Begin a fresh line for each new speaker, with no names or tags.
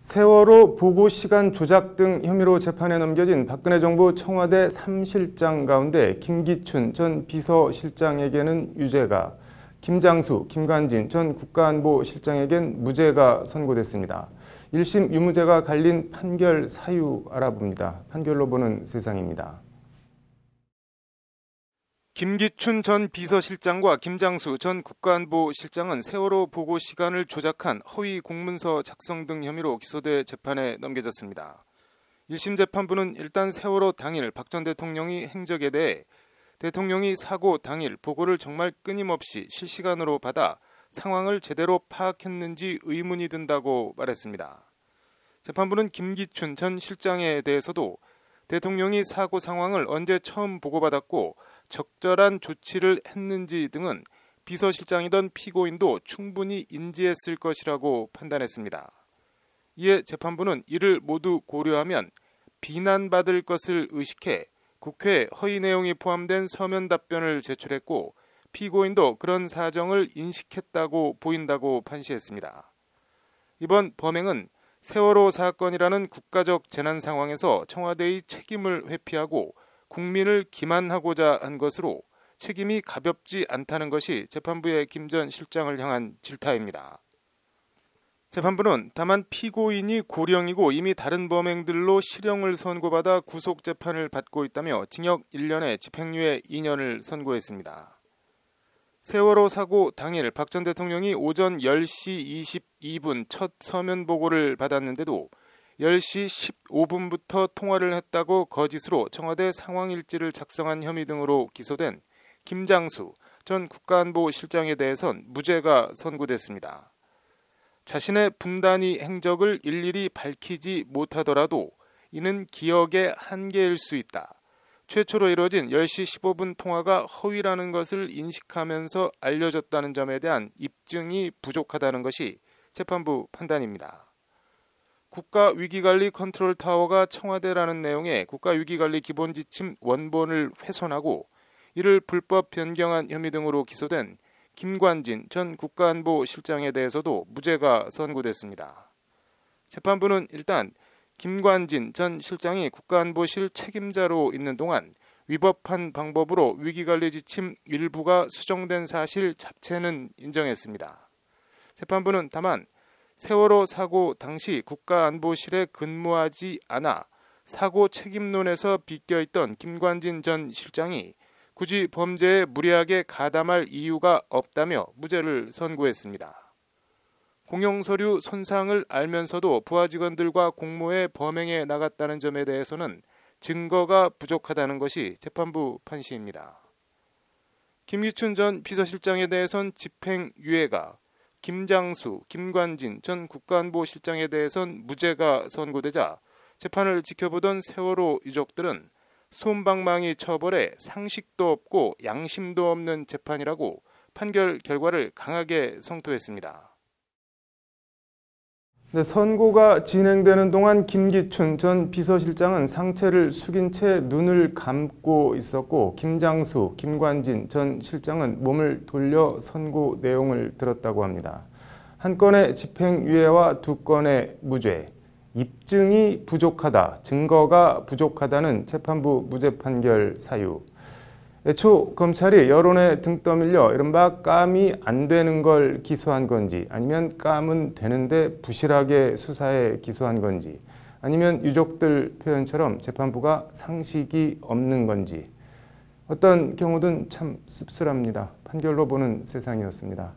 세월호 보고 시간 조작 등 혐의로 재판에 넘겨진 박근혜 정부 청와대 3실장 가운데 김기춘 전 비서실장에게는 유죄가, 김장수, 김관진 전 국가안보실장에겐 무죄가 선고됐습니다. 1심 유무죄가 갈린 판결 사유 알아봅니다. 판결로 보는 세상입니다. 김기춘 전 비서실장과 김장수 전 국가안보실장은 세월호 보고 시간을 조작한 허위 공문서 작성 등 혐의로 기소돼 재판에 넘겨졌습니다. 1심 재판부는 일단 세월호 당일 박 전 대통령이 행적에 대해 대통령이 사고 당일 보고를 정말 끊임없이 실시간으로 받아 상황을 제대로 파악했는지 의문이 든다고 말했습니다. 재판부는 김기춘 전 실장에 대해서도 대통령이 사고 상황을 언제 처음 보고받았고 적절한 조치를 했는지 등은 비서실장이던 피고인도 충분히 인지했을 것이라고 판단했습니다. 이에 재판부는 이를 모두 고려하면 비난받을 것을 의식해 국회에 허위 내용이 포함된 서면 답변을 제출했고 피고인도 그런 사정을 인식했다고 보인다고 판시했습니다. 이번 범행은 세월호 사건이라는 국가적 재난 상황에서 청와대의 책임을 회피하고 국민을 기만하고자 한 것으로 책임이 가볍지 않다는 것이 재판부의 김 전 실장을 향한 질타입니다. 재판부는 다만 피고인이 고령이고 이미 다른 범행들로 실형을 선고받아 구속재판을 받고 있다며 징역 1년에 집행유예 2년을 선고했습니다. 세월호 사고 당일 박 전 대통령이 오전 10시 22분 첫 서면 보고를 받았는데도 10시 15분부터 통화를 했다고 거짓으로 청와대 상황일지를 작성한 혐의 등으로 기소된 김장수 전 국가안보실장에 대해선 무죄가 선고됐습니다. 자신의 분단위 행적을 일일이 밝히지 못하더라도 이는 기억의 한계일 수 있다. 최초로 이뤄진 10시 15분 통화가 허위라는 것을 인식하면서 알려졌다는 점에 대한 입증이 부족하다는 것이 재판부 판단입니다. 국가위기관리 컨트롤타워가 청와대라는 내용의 국가위기관리 기본지침 원본을 훼손하고 이를 불법 변경한 혐의 등으로 기소된 김관진 전 국가안보실장에 대해서도 무죄가 선고됐습니다. 재판부는 일단 김관진 전 실장이 국가안보실 책임자로 있는 동안 위법한 방법으로 위기관리 지침 일부가 수정된 사실 자체는 인정했습니다. 재판부는 다만 세월호 사고 당시 국가안보실에 근무하지 않아 사고 책임론에서 비껴있던 김관진 전 실장이 굳이 범죄에 무리하게 가담할 이유가 없다며 무죄를 선고했습니다. 공용서류 손상을 알면서도 부하 직원들과 공모해 범행에 나갔다는 점에 대해서는 증거가 부족하다는 것이 재판부 판시입니다. 김기춘 전 비서실장에 대해선 집행유예가, 김장수, 김관진 전 국가안보실장에 대해선 무죄가 선고되자 재판을 지켜보던 세월호 유족들은 솜방망이 처벌에 상식도 없고 양심도 없는 재판이라고 판결 결과를 강하게 성토했습니다. 선고가 진행되는 동안 김기춘 전 비서실장은 상체를 숙인 채 눈을 감고 있었고 김장수, 김관진 전 실장은 몸을 돌려 선고 내용을 들었다고 합니다. 한 건의 집행유예와 두 건의 무죄, 입증이 부족하다, 증거가 부족하다는 재판부 무죄 판결 사유. 애초 검찰이 여론에 등 떠밀려 이른바 감이 안 되는 걸 기소한 건지 아니면 감은 되는데 부실하게 수사해 기소한 건지 아니면 유족들 표현처럼 재판부가 상식이 없는 건지 어떤 경우든 참 씁쓸합니다. 판결로 보는 세상이었습니다.